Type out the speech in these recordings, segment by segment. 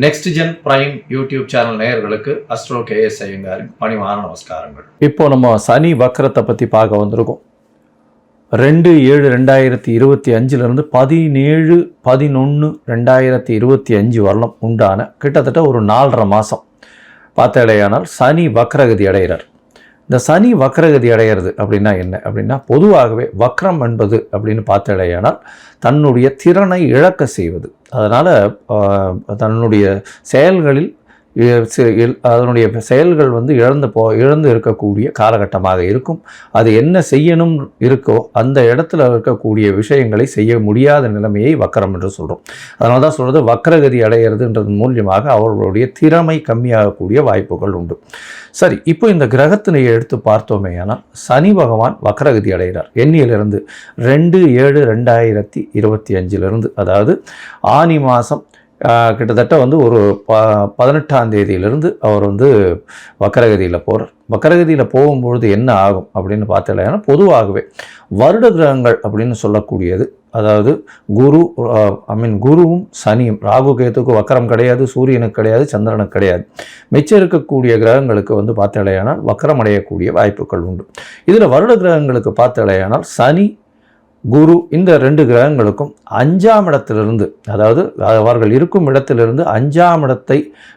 Next gen prime YouTube channel நேயர்களுக்கு astro K S ஐயங்காரின் பணிவான நமஸ்காரங்கள். இப்போ நம்ம சனி வக்கரத்தை பற்றி பார்க்க வந்திருக்கோம். 2/7/2025 17/11/2025 வரலாம் உண்டான கிட்டத்தட்ட ஒரு 4.5 மாதம் பார்த்தாலேயானால் சனி வக்ரகதி அடைகிறார். இந்த சனி வக்ரகதி அடைகிறது அப்படின்னா என்ன அப்படின்னா, பொதுவாகவே வக்ரம் என்பது அப்படின்னு பார்த்தாலேயானால் தன்னுடைய திறனை இழக்க செய்வது. அதனால் தன்னுடைய செயல்களில் அதனுடைய செயல்கள் இழந்து இருக்கக்கூடிய காலகட்டமாக இருக்கும். அது என்ன செய்யணும் இருக்கோ அந்த இடத்துல இருக்கக்கூடிய விஷயங்களை செய்ய முடியாத நிலைமையை வக்கரம் என்று சொல்கிறோம். அதனால தான் சொல்கிறது வக்ரகதி அடைகிறதுன்றது மூலியமாக அவர்களுடைய திறமை கம்மியாகக்கூடிய வாய்ப்புகள் உண்டு. சரி, இப்போ இந்த கிரகத்தினை எடுத்து பார்த்தோமே ஆனால் சனி பகவான் வக்ரகதி அடைகிறார். எண்ணியிலிருந்து 2/7/2025 அதாவது ஆனி மாதம் கிட்டத்தட்ட ஒரு 18ஆம் தேதியிலிருந்து அவர் வக்கரகதியில் போகிறார். வக்கரகதியில் போகும்பொழுது என்ன ஆகும் அப்படின்னு பார்த்தீங்கன்னா, பொதுவாகவே வருட கிரகங்கள் அப்படின்னு சொல்லக்கூடியது, அதாவது குருவும் சனியும், ராகு கேத்துக்கு வக்கரம் கிடையாது, சூரியனுக்கு கிடையாது, சந்திரனுக்கு கிடையாது. மிச்சம் இருக்கக்கூடிய கிரகங்களுக்கு பார்த்தீங்கன்னா வக்கரம் அடையக்கூடிய வாய்ப்புகள் உண்டு. இதில் வருட கிரகங்களுக்கு பார்த்தீங்கன்னா சனி குரு இந்த 2 கிரகங்களுக்கும் 5ஆம் இடத்திலிருந்து, அதாவது அவர்கள் இருக்கும் இடத்திலிருந்து 5ஆம்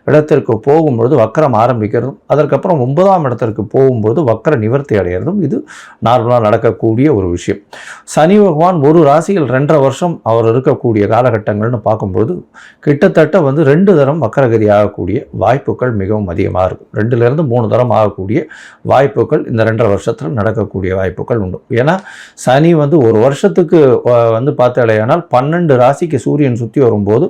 இடத்திற்கு போகும்பொழுது வக்கரம் ஆரம்பிக்கிறதும், அதற்கப்புறம் 9ஆம் இடத்திற்கு போகும்போது வக்கர நிவர்த்தி அடைகிறதும் இது நார்மலாக நடக்கக்கூடிய ஒரு விஷயம். சனி பகவான் ஒரு ராசியில் 2.5 வருஷம் அவர் இருக்கக்கூடிய காலகட்டங்கள்னு பார்க்கும்போது கிட்டத்தட்ட 2 தரம் வக்கரகதி ஆகக்கூடிய வாய்ப்புகள் மிகவும் அதிகமாக இருக்கும். 2லேருந்து 3 தரம் ஆகக்கூடிய வாய்ப்புகள் இந்த 2.5 வருஷத்தில் நடக்கக்கூடிய வாய்ப்புகள் உண்டு. ஏன்னா சனி ஒரு வருஷத்துக்கு பார்த்தாலேயானால் 12 ராசிக்கு சூரியன் சுற்றி வரும்போது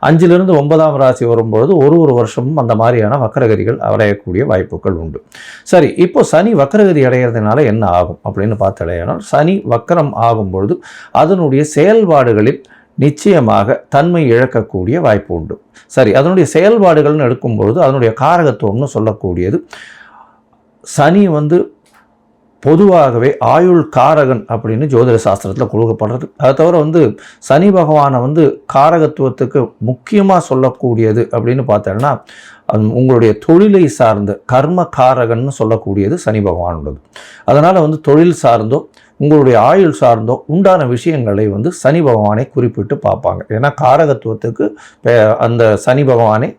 5லிருந்து 9ஆம் ராசி வரும்போது ஒரு வருஷமும் அந்த மாதிரியான வக்கரகதிகள் அடையக்கூடிய வாய்ப்புகள் உண்டு. சரி, இப்போ சனி வக்கரகதி அடைகிறதுனால என்ன ஆகும் அப்படின்னு பார்த்தாலேயானால், சனி வக்கரம் ஆகும்பொழுது அதனுடைய செயல்பாடுகளில் நிச்சயமாக தன்மை இழக்கக்கூடிய வாய்ப்பு உண்டு. சரி, அதனுடைய செயல்பாடுகள்னு எடுக்கும்பொழுது அதனுடைய காரகத்துவம்னு சொல்லக்கூடியது, சனி பொதுவாகவே ஆயுள் காரகன் அப்படின்னு ஜோதிட சாஸ்திரத்தில் கொடுக்கப்படுறது. அதை தவிர சனி பகவானை காரகத்துவத்துக்கு முக்கியமாக சொல்லக்கூடியது அப்படின்னு பார்த்தோன்னா, உங்களுடைய தொழிலை சார்ந்த கர்ம காரகன்னு சொல்லக்கூடியது சனி பகவான் உள்ளது. அதனால் தொழில் சார்ந்தோ உங்களுடைய ஆயுள் சார்ந்தோ உண்டான விஷயங்களை சனி பகவானை குறிப்பிட்டு பார்ப்பாங்க. ஏன்னா காரகத்துவத்துக்கு அந்த சனி பகவானை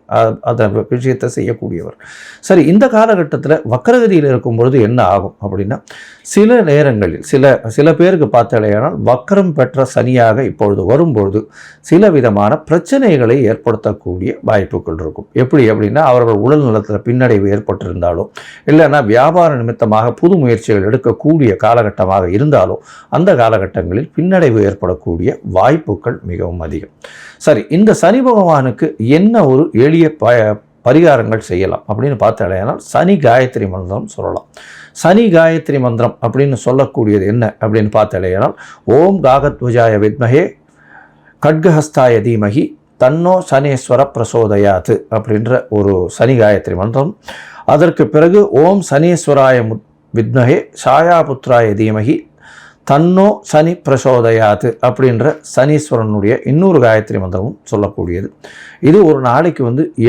அந்த விஷயத்தை செய்யக்கூடியவர். சரி, இந்த காலகட்டத்தில் வக்கரகதியில் இருக்கும் பொழுது என்ன ஆகும் அப்படின்னா, சில நேரங்களில் சில பேருக்கு பார்த்தாலேயானால் வக்கரம் பெற்ற சனியாக இப்பொழுது வரும்பொழுது சில விதமான பிரச்சனைகளை ஏற்படுத்தக்கூடிய வாய்ப்புகள் இருக்கும். எப்படி அப்படின்னா, அவர்கள் உடல் நலத்தில் பின்னடைவு ஏற்பட்டிருந்தாலோ, இல்லைன்னா வியாபார நிமித்தமாக புது முயற்சிகள் எடுக்கக்கூடிய காலகட்டமாக இருந்தாலும் அந்த காலகட்டங்களில் பின்னடைவு ஏற்படக்கூடிய வாய்ப்புகள் மிகவும் அதிகம். சரி, இந்த சனி பகவானுக்கு என்ன ஒரு எளிய பரிகாரங்கள் செய்யலாம் அப்படின்னு பார்த்தாலேனால் சனி காயத்ரி மந்திரம் சொல்லலாம். சனி காயத்ரி மந்திரம் அப்படின்னு சொல்லக்கூடியது என்ன அப்படின்னு பார்த்தாலேனால், ஓம் காகத்வஜாய வித்மஹே கட்கஹஸ்தாய தீமஹி தன்னோ சனீஸ்வர பிரசோதயாத்து அப்படின்ற ஒரு சனி காயத்ரி மந்திரம். அதற்கு பிறகு ஓம் சனீஸ்வராய வித்மஹே சாயாபுத்ராய தீமஹி தன்னோ சனி பிரசோதயாத்து அப்படின்ற சனீஸ்வரனுடைய இன்னொரு காயத்ரி மந்திரமும் சொல்லக்கூடியது. இது ஒரு நாளைக்கு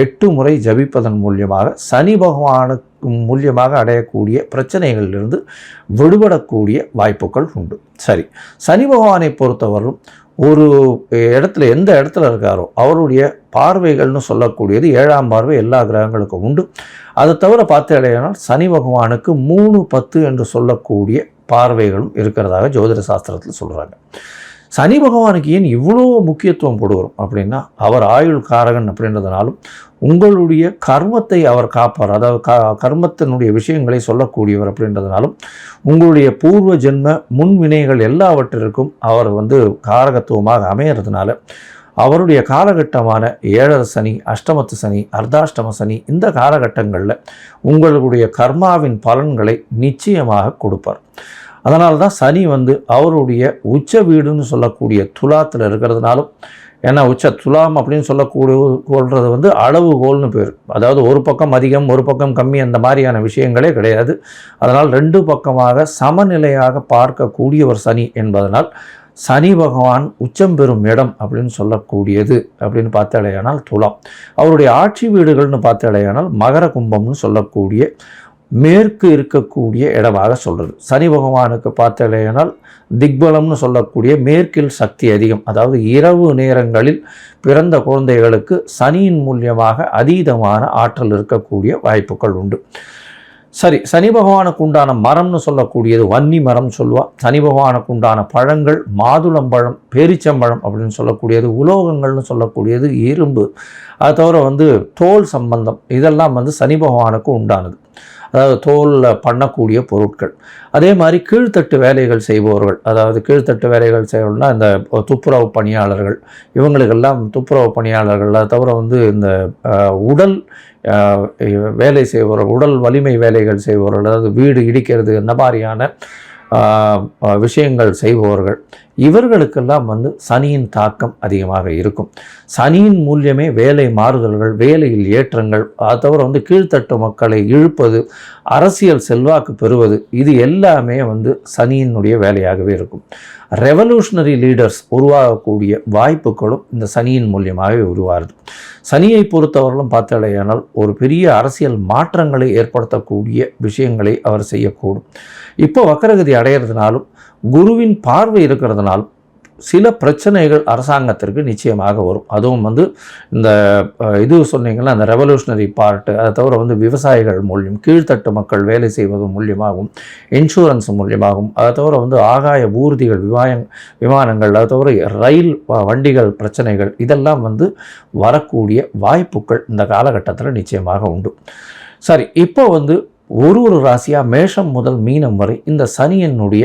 8 முறை ஜபிப்பதன் மூலியமாக சனி பகவானுக்கு மூலியமாக அடையக்கூடிய பிரச்சனைகளிலிருந்து விடுபடக்கூடிய வாய்ப்புகள் உண்டு. சரி, சனி பகவானை பொறுத்தவரையும் ஒரு இடத்துல எந்த இடத்துல இருக்காரோ அவருடைய பார்வைகள்னு சொல்லக்கூடியது 7ஆம் பார்வை எல்லா கிரகங்களுக்கும் உண்டு. அதை தவிர பார்த்தாலேயானால் சனி பகவானுக்கு 3-10 என்று சொல்லக்கூடிய பார்வைகளும் இருக்கிறதாக ஜோதிட சாஸ்திரத்தில் சொல்கிறாங்க. சனி பகவானுக்கு ஏன் இவ்வளோ முக்கியத்துவம் கொடுக்குறோம் அப்படின்னா, அவர் ஆயுள் காரகன் அப்படின்றதுனாலும் உங்களுடைய கர்மத்தை அவர் காப்பார். அதாவது கர்மத்தினுடைய விஷயங்களை சொல்லக்கூடியவர் அப்படின்றதுனாலும் உங்களுடைய பூர்வ ஜென்ம முன்வினைகள் எல்லாவற்றிற்கும் அவர் காரகத்துவமாக அமையறதுனால அவருடைய காலகட்டமான 7th சனி, அஷ்டமத்து சனி, அர்த்தாஷ்டம சனி இந்த காலகட்டங்களில் உங்களுடைய கர்மாவின் பலன்களை நிச்சயமாக கொடுப்பார். அதனால தான் சனி அவருடைய உச்ச வீடுன்னு சொல்லக்கூடிய துலாத்தில் இருக்கிறதுனாலும், ஏன்னா துலாம் அப்படின்னு சொல்லக்கூடுறது அளவுகோல்னு பேர். அதாவது ஒரு பக்கம் அதிகம் ஒரு பக்கம் கம்மி அந்த மாதிரியான விஷயங்களே கிடையாது. அதனால் 2 பக்கமாக சமநிலையாக பார்க்கக்கூடியவர் சனி என்பதனால் சனி பகவான் உச்சம் பெறும் இடம் அப்படின்னு சொல்லக்கூடியது அப்படின்னு பார்த்தாலேயானால் துலாம். அவருடைய ஆட்சி வீடுகள்னு பார்த்தாலேயானால் மகர கும்பம்னு சொல்லக்கூடிய மேற்கு இருக்கக்கூடிய இடமாக சொல்கிறது. சனி பகவானுக்கு பார்த்தாலேயானால் திக்பலம்னு சொல்லக்கூடிய மேற்கில் சக்தி அதிகம். அதாவது இரவு நேரங்களில் பிறந்த குழந்தைகளுக்கு சனியின் மூலியமாக அதீதமான ஆற்றல் இருக்கக்கூடிய வாய்ப்புகள் உண்டு. சரி, சனி பகவானுக்கு உண்டான மரம்னு சொல்லக்கூடியது வன்னி மரம் சொல்லுவாள். சனி பகவானுக்கு உண்டான பழங்கள் மாதுளம்பழம், பேரிச்சம்பழம் அப்படின்னு சொல்லக்கூடியது, உலோகங்கள்னு சொல்லக்கூடியது இரும்பு, அது தவிர தோல் சம்பந்தம், இதெல்லாம் சனி பகவானுக்கு உண்டானது. அதாவது தோலில் பண்ணக்கூடிய பொருட்கள். அதே மாதிரி கீழ்த்தட்டு வேலைகள் செய்பவர்கள், அதாவது கீழ்த்தட்டு வேலைகள் செய்வர்கள்னால் இந்த துப்புரவு பணியாளர்கள், இவங்களுக்கெல்லாம் துப்புரவு பணியாளர்கள், அது தவிர இந்த உடல் வேலை செய்பவர்கள், உடல் வலிமை வேலைகள் செய்பவர்கள், அதாவது வீடு இடிக்கிறது இந்த மாதிரியான விஷயங்கள் செய்பவர்கள், இவர்களுக்கெல்லாம் சனியின் தாக்கம் அதிகமாக இருக்கும். சனியின் மூலியமே வேலை மாறுதல்கள், வேலையில் ஏற்றங்கள், அது தவிர கீழ்த்தட்டு மக்களை இழுப்பது, அரசியல் செல்வாக்கு பெறுவது, இது எல்லாமே சனியினுடைய வேலையாகவே இருக்கும். ரெவல்யூஷனரி லீடர்ஸ் உருவாகக்கூடிய வாய்ப்புகளும் இந்த சனியின் மூலியமாகவே உருவாகுது. சனியை பொறுத்தவர்களும் பார்த்தாலேயானால் ஒரு பெரிய அரசியல் மாற்றங்களை ஏற்படுத்தக்கூடிய விஷயங்களை அவர் செய்யக்கூடும். இப்போ வக்கரகதி அடையிறதுனாலும் குருவின் பார்வை இருக்கிறதுனாலும் சில பிரச்சனைகள் அரசாங்கத்திற்கு நிச்சயமாக வரும். அதுவும் இந்த இது சொன்னீங்கன்னா அந்த ரெவல்யூஷனரி பார்ட்டு, அதை தவிர விவசாயிகள் மூலியம், கீழ்த்தட்டு மக்கள் வேலை செய்வது மூலியமாகவும், இன்சூரன்ஸ் மூலியமாகவும், அதை தவிர ஆகாய ஊர்திகள், விமானங்கள், அதை தவிர ரயில் வண்டிகள் பிரச்சனைகள், இதெல்லாம் வரக்கூடிய வாய்ப்புகள் இந்த காலகட்டத்தில் நிச்சயமாக உண்டு. சரி, இப்போ ஒரு ராசியாக மேஷம் முதல் மீனம் வரை இந்த சனியினுடைய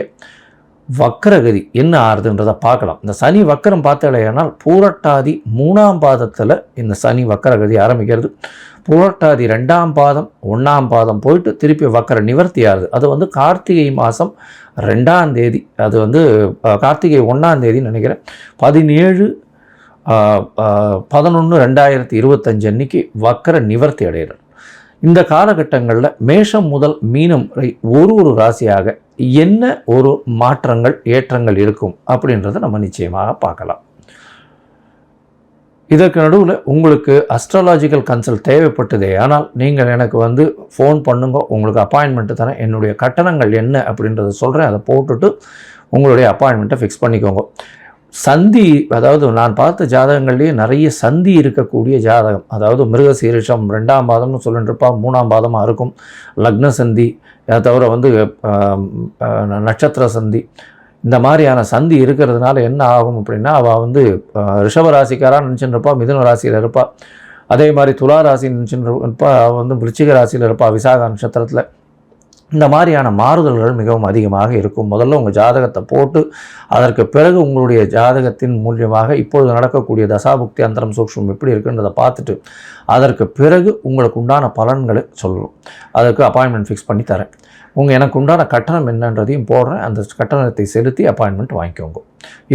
வக்கரகதி என்ன ஆறுதுன்றதை பார்க்கலாம். இந்த சனி வக்கரம் பார்த்தாலேயானால் பூரட்டாதி 3ஆம் பாதத்தில் இந்த சனி வக்கரகதி ஆரம்பிக்கிறது. பூரட்டாதி 2ஆம் பாதம் 1ஆம் பாதம் போயிட்டு திருப்பி வக்கர நிவர்த்தி ஆகுது. அது கார்த்திகை மாதம் 2ஆம் தேதி, அது கார்த்திகை 1ஆம் தேதி நினைக்கிறேன், 17/11/2025 அன்னைக்கு வக்கர நிவர்த்தி அடைகிறார். இந்த காலகட்டங்களில் மேஷம் முதல் மீனம் வரை ஒரு ராசியாக என்ன ஒரு மாற்றங்கள் ஏற்றங்கள் இருக்கும் அப்படின்றத நம்ம நிச்சயமாக பார்க்கலாம். இதற்கு நடுவில் உங்களுக்கு அஸ்ட்ராலாஜிக்கல் கன்சல்ட் தேவைப்பட்டதே ஆனால் நீங்கள் எனக்கு ஃபோன் பண்ணுங்க, உங்களுக்கு அப்பாயின்மெண்ட்டு தரேன். என்னுடைய கட்டணங்கள் என்ன அப்படின்றத சொல்கிறேன், அதை போட்டுட்டு உங்களுடைய அப்பாயின்மெண்ட்டை ஃபிக்ஸ் பண்ணிக்கோங்க. சந்தி, அதாவது நான் பார்த்த ஜாதகங்கள்லேயே நிறைய சந்தி இருக்கக்கூடிய ஜாதகம், அதாவது மிருகசீரிஷம் 2ஆம் பாதம்னு சொல்லிட்டுருப்பா, 3ஆம் பாதமாக இருக்கும், லக்ன சந்தி, அதை தவிர நட்சத்திர சந்தி, இந்த மாதிரியான சந்தி இருக்கிறதுனால என்ன ஆகும் அப்படின்னா, அவள் ரிஷபராசிக்காராக நினச்சின்னு இருப்பா, மிதுன ராசியில் இருப்பாள். அதே மாதிரி துலா ராசி நினச்சின்னு இருப்பா, அவள் விருச்சிக ராசியில் இருப்பாள், விசாக நட்சத்திரத்தில். இந்த மாதிரியான மாறுதல்கள் மிகவும் அதிகமாக இருக்கும். முதல்ல உங்கள் ஜாதகத்தை போட்டு அதற்கு பிறகு உங்களுடைய ஜாதகத்தின் மூலியமாக இப்பொழுது நடக்கக்கூடிய தசாபுக்தி அந்தரம் சூக்ஷ்மம் எப்படி இருக்குன்றதை பார்த்துட்டு அதற்கு பிறகு உங்களுக்கு உண்டான பலன்களை சொல்லணும். அதற்கு அப்பாயின்மெண்ட் ஃபிக்ஸ் பண்ணி தரேன். எனக்கு உண்டான கட்டணம் என்னன்றதையும் போடுறேன். அந்த கட்டணத்தை செலுத்தி அப்பாயின்மெண்ட் வாங்கிக்கோங்க.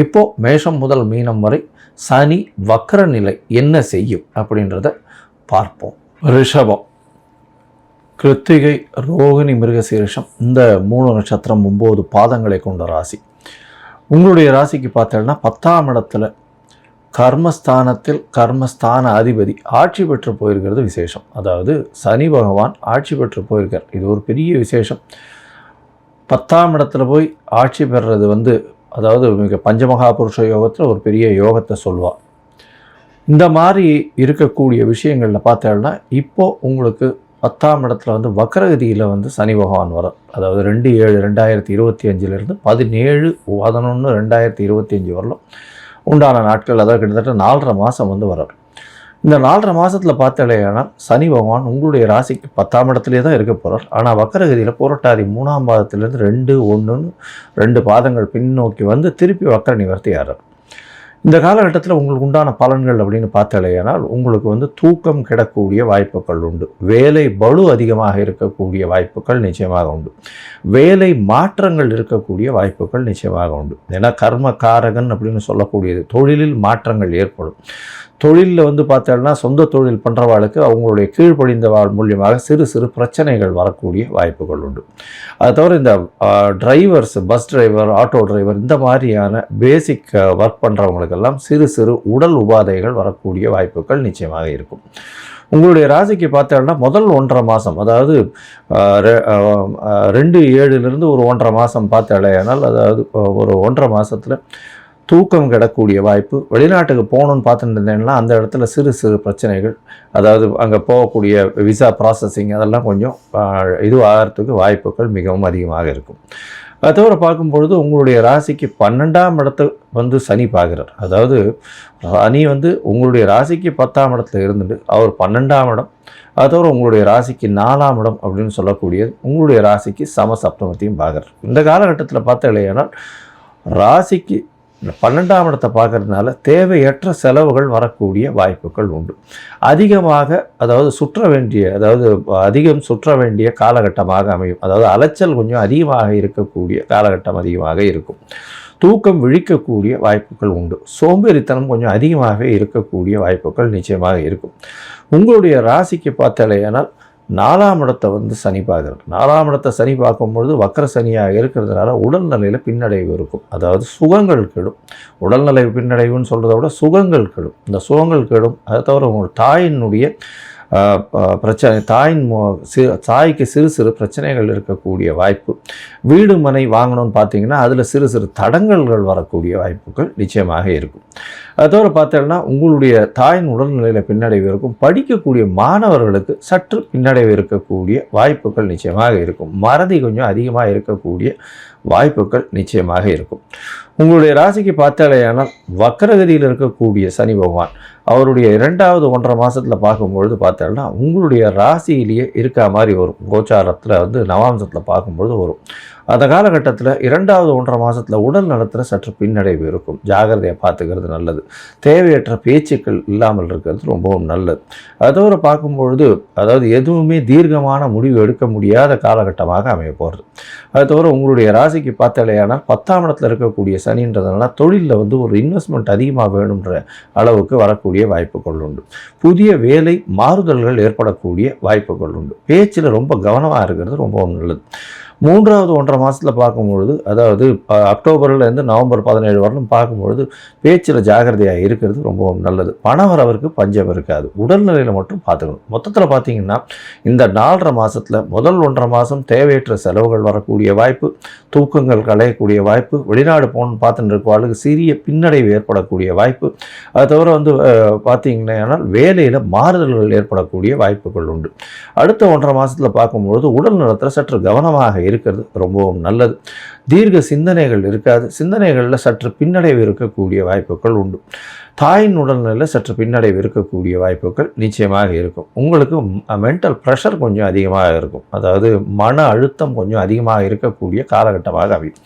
இப்போது மேஷம் முதல் மீனம் வரை சனி வக்கர நிலை என்ன செய்யும் அப்படின்றத பார்ப்போம். ரிஷபம், கிருத்திகை, ரோகிணி, மிருகசீரிஷம், இந்த 3 நட்சத்திரம் 9 பாதங்களை கொண்ட ராசி. உங்களுடைய ராசிக்கு பார்த்தீங்கன்னா 10ஆம் இடத்துல கர்மஸ்தானத்தில் கர்மஸ்தான அதிபதி ஆட்சி பெற்று போயிருக்கிறது விசேஷம். அதாவது சனி பகவான் ஆட்சி பெற்று போயிருக்கார், இது ஒரு பெரிய விசேஷம். 10ஆம் இடத்துல போய் ஆட்சி பெறுறது அதாவது மிக பஞ்சமகா புருஷ யோகத்தில் ஒரு பெரிய யோகத்தை சொல்வார். இந்த மாதிரி இருக்கக்கூடிய விஷயங்களில் பார்த்தோம்னா இப்போது உங்களுக்கு 10ஆம் இடத்துல வக்கரகதியில் சனி பகவான் வரும். அதாவது 2/7/2025 17/11/2025 வரலாம் உண்டான நாட்கள், அதாவது கிட்டத்தட்ட 4.5 மாதம் வரும். இந்த 4.5 மாதத்தில் பார்த்தாலேனா சனி பகவான் உங்களுடைய ராசிக்கு 10ஆம் இடத்துலேயே தான் இருக்க போகிறார். ஆனால் வக்கரகதியில் புரட்டாதி 3ஆம் பாதத்திலேருந்து 2 பாதங்கள் பின்னோக்கி திருப்பி வக்கர நிவர்த்தி ஆகிறார். இந்த காலகட்டத்தில் உங்களுக்கு உண்டான பலன்கள் அப்படின்னு பார்த்தாலேனால் உங்களுக்கு தூக்கம் கிடக்கூடிய வாய்ப்புகள் உண்டு. வேலை பளு அதிகமாக இருக்கக்கூடிய வாய்ப்புகள் நிச்சயமாக உண்டு. வேலை மாற்றங்கள் இருக்கக்கூடிய வாய்ப்புகள் நிச்சயமாக உண்டு. ஏன்னா கர்ம காரகன் அப்படின்னு சொல்லக்கூடியது, தொழிலில் மாற்றங்கள் ஏற்படும். தொழிலில் வந்து பார்த்தோம்னா சொந்த தொழில் பண்ணுறவாளுக்கு அவங்களுடைய கீழ்ப்படிந்த வாழ் மூலியமாக சிறு சிறு பிரச்சனைகள் வரக்கூடிய வாய்ப்புகள் உண்டு. அது தவிர இந்த drivers, bus driver, auto driver இந்த மாதிரியான பேசிக் ஒர்க் பண்ணுறவங்களுக்கெல்லாம் சிறு சிறு உடல் உபாதைகள் வரக்கூடிய வாய்ப்புகள் நிச்சயமாக இருக்கும். உங்களுடைய ராசிக்கு பார்த்தோம்னா முதல் 1.5 மாதம், அதாவது 2/7 ஒரு 1.5 மாதம் பார்த்தாலேயானால், அதாவது ஒரு 1.5 மாதத்தில் தூக்கம் கிடக்கூடிய வாய்ப்பு. வெளிநாட்டுக்கு போகணுன்னு பார்த்துட்டு இருந்தேன்னா அந்த இடத்துல சிறு சிறு பிரச்சனைகள், அதாவது அங்கே போகக்கூடிய விசா ப்ராசஸிங் அதெல்லாம் கொஞ்சம் ஆகிறதுக்கு வாய்ப்புகள் மிகவும் அதிகமாக இருக்கும். அது தவிர பார்க்கும்பொழுது உங்களுடைய ராசிக்கு 12ஆம் இடத்தை வந்து சனி பார்க்குறார். அதாவது சனி வந்து உங்களுடைய ராசிக்கு 10ஆம் இடத்துல இருந்துட்டு அவர் 12ஆம் இடம், அது தவிர உங்களுடைய ராசிக்கு 4ஆம் இடம் அப்படின்னு சொல்லக்கூடியது உங்களுடைய ராசிக்கு சமசப்தமத்தையும் பார்க்குறார். இந்த காலகட்டத்தில் பார்த்தா இல்லையானால் ராசிக்கு 12ஆம் இடத்தை பார்க்கறதுனால தேவையற்ற செலவுகள் வரக்கூடிய வாய்ப்புகள் உண்டு. அதிகமாக, அதாவது அதிகம் சுற்ற வேண்டிய காலகட்டமாக அமையும். அதாவது அலைச்சல் கொஞ்சம் அதிகமாக இருக்கக்கூடிய காலகட்டம் அதிகமாக இருக்கும். தூக்கம் விழிக்கக்கூடிய வாய்ப்புகள் உண்டு. சோம்பேறித்தனம் கொஞ்சம் அதிகமாக இருக்கக்கூடிய வாய்ப்புகள் நிச்சயமாக இருக்கும். உங்களுடைய ராசிக்கு பார்த்தாலேயானால் 4ஆம் இடத்தை வந்து சனி பார்க்குறார். 4ஆம் இடத்தை சனி பார்க்கும்பொழுது வக்கர சனியாக இருக்கிறதுனால உடல்நிலையில் பின்னடைவு இருக்கும். அதாவது சுகங்கள் கெடும். உடல்நிலை பின்னடைவுன்னு சொல்கிறத விட சுகங்கள் கெடும். இந்த சுகங்கள் கெடும். அதை தவிர உங்கள் தாயினுடைய பிரச்சனை, தாய்க்கு சிறு சிறு பிரச்சனைகள் இருக்கக்கூடிய வாய்ப்பு. வீடு மனை வாங்கணும்னு பார்த்தீங்கன்னா அதில் சிறு சிறு தடங்கல்கள் வரக்கூடிய வாய்ப்புகள் நிச்சயமாக இருக்கும். அது தவிர பார்த்தோம்னா உங்களுடைய தாயின் உடல்நிலையில் பின்னடைவு இருக்கும். படிக்கக்கூடிய மாணவர்களுக்கு சற்று பின்னடைவு இருக்கக்கூடிய வாய்ப்புகள் நிச்சயமாக இருக்கும். மறதி கொஞ்சம் அதிகமாக இருக்கக்கூடிய வாய்ப்புகள் நிச்சயமாக இருக்கும். உங்களுடைய ராசிக்கு பார்த்தாலேயானால் வக்கரகதியில் இருக்கக்கூடிய சனி பகவான் அவருடைய 2வது 1.5 மாதத்தில் பார்க்கும்பொழுது பார்த்தோம்னா உங்களுடைய ராசியிலேயே இருக்கா மாதிரி வரும். கோச்சாரத்தில் வந்து நவாம்சத்தில் பார்க்கும்பொழுது வரும். அந்த காலகட்டத்தில் 2வது 1.5 மாதத்தில் உடல் நலத்தில் சற்று பின்னடைவு இருக்கும். ஜாகிரதையை பார்த்துக்கிறது நல்லது. தேவையற்ற பேச்சுக்கள் இல்லாமல் இருக்கிறது ரொம்பவும் நல்லது. அது தவிர பார்க்கும்பொழுது, அதாவது எதுவுமே தீர்க்கமான முடிவு எடுக்க முடியாத காலகட்டமாக அமைய போகிறது. அது தவிர உங்களுடைய ராசிக்கு பார்த்தாலேயானால் 10ஆம் இடத்துல இருக்கக்கூடிய சனின்றதுனால தொழிலில் வந்து ஒரு இன்வெஸ்ட்மெண்ட் அதிகமாக வேணுன்ற அளவுக்கு வரக்கூடிய வாய்ப்புகள் உண்டு. புதிய வேலை மாறுதல்கள் ஏற்படக்கூடிய வாய்ப்புகள் உண்டு. பேச்சில் ரொம்ப கவனமாக இருக்கிறது ரொம்பவும் நல்லது. 3வது 1.5 மாதத்தில் பார்க்கும்பொழுது, அதாவது அக்டோபர்லேருந்து நவம்பர் 17 வரலும் பார்க்கும்பொழுது பேச்சில் ஜாகிரதையாக இருக்கிறது ரொம்பவும் நல்லது. பணவரவருக்கு பஞ்சம் இருக்காது. உடல்நிலையில் மட்டும் பார்த்துக்கணும். மொத்தத்தில் பார்த்தீங்கன்னா இந்த 4.5 மாதத்தில் முதல் 1.5 மாதம் தேவையற்ற செலவுகள் வரக்கூடிய வாய்ப்பு, தூக்கங்கள் களையக்கூடிய வாய்ப்பு, வெளிநாடு போகணுன்னு பார்த்துட்டு இருக்கவாளுக்கு சிறிய பின்னடைவு ஏற்படக்கூடிய வாய்ப்பு. அது தவிர வந்து பார்த்தீங்கன்னா வேலையில் மாறுதல்கள் ஏற்படக்கூடிய வாய்ப்புகள் உண்டு. அடுத்த 1.5 மாதத்தில் பார்க்கும்பொழுது உடல் நலத்தில் சற்று கவனமாக இருக்கிறது ரொம்பவும் நல்லது. தீர்க்க சிந்தனைகள் இருக்காது. சிந்தனைகளில் சற்று பின்னடைவு இருக்கக்கூடிய வாய்ப்புகள் உண்டு. தாயின் உடல்நிலையில் சற்று பின்னடைவு இருக்கக்கூடிய வாய்ப்புகள் நிச்சயமாக இருக்கும். உங்களுக்கு மென்டல் ப்ரெஷர் கொஞ்சம் அதிகமாக இருக்கும். அதாவது மன அழுத்தம் கொஞ்சம் அதிகமாக இருக்கக்கூடிய காலகட்டமாக அமையும்.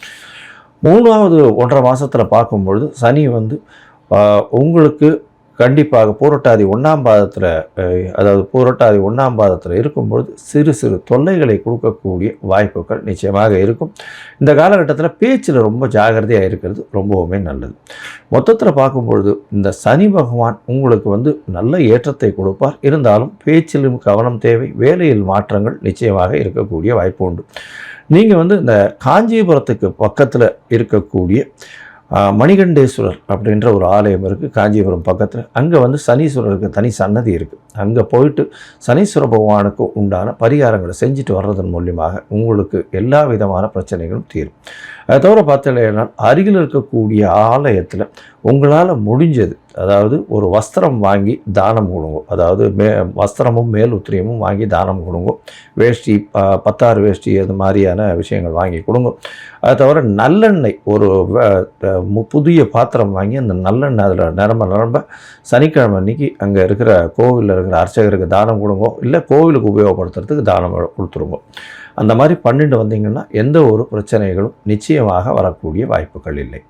3வது 1.5 மாதத்தில் பார்க்கும்பொழுது சனி வந்து உங்களுக்கு கண்டிப்பாக பூரட்டாதி 1ஆம் பாதத்தில், அதாவது பூரட்டாதி 1ஆம் பாதத்தில் இருக்கும்பொழுது சிறு சிறு தொல்லைகளை கொடுக்கக்கூடிய வாய்ப்புகள் நிச்சயமாக இருக்கும். இந்த காலகட்டத்தில் பேச்சில் ரொம்ப ஜாகிரதையாக இருக்கிறது ரொம்பவுமே நல்லது. மொத்தத்தில் பார்க்கும்பொழுது இந்த சனி பகவான் உங்களுக்கு வந்து நல்ல ஏற்றத்தை கொடுப்பார். இருந்தாலும் பேச்சிலும் கவனம் தேவை. வேலையில் மாற்றங்கள் நிச்சயமாக இருக்கக்கூடிய வாய்ப்பு உண்டு. நீங்கள் வந்து இந்த காஞ்சிபுரத்துக்கு பக்கத்தில் இருக்கக்கூடிய மணிகண்டேஸ்வரர் அப்படின்ற ஒரு ஆலயம் இருக்குது காஞ்சிபுரம் பக்கத்தில். அங்கே வந்து சனீஸ்வரருக்கு தனி சன்னதி இருக்குது. அங்கே போயிட்டு சனீஸ்வர பகவானுக்கு உண்டான பரிகாரங்களை செஞ்சுட்டு வர்றதன் மூலியமாக உங்களுக்கு எல்லா விதமான பிரச்சனைகளும் தீரும். அதை தவிர பார்த்தீங்கன்னா அருகில் இருக்கக்கூடிய ஆலயத்தில் உங்களால் முடிஞ்சது, அதாவது ஒரு வஸ்திரம் வாங்கி தானம் கொடுங்க. அதாவது வஸ்திரமும் மேல் உத்திரியமும் வாங்கி தானம் கொடுங்க. வேஷ்டி, 10 வேஷ்டி அது மாதிரியான விஷயங்கள் வாங்கி கொடுங்க. அதை தவிர நல்லெண்ணெய், ஒரு புதிய பாத்திரம் வாங்கி அந்த நல்லெண்ணெய் அதில் நிரம்ப சனிக்கிழமை அன்னைக்கு அங்கே இருக்கிற கோவிலில் இருக்கிற அர்ச்சகருக்கு தானம் கொடுங்க. இல்லை கோவிலுக்கு உபயோகப்படுத்துறதுக்கு தானம் கொடுத்துருங்க. அந்த மாதிரி பண்ணிட்டு வந்தீங்கன்னா எந்த ஒரு பிரச்சனைகளும் நிச்சயமாக வரக்கூடிய வாய்ப்புகள் இல்லை.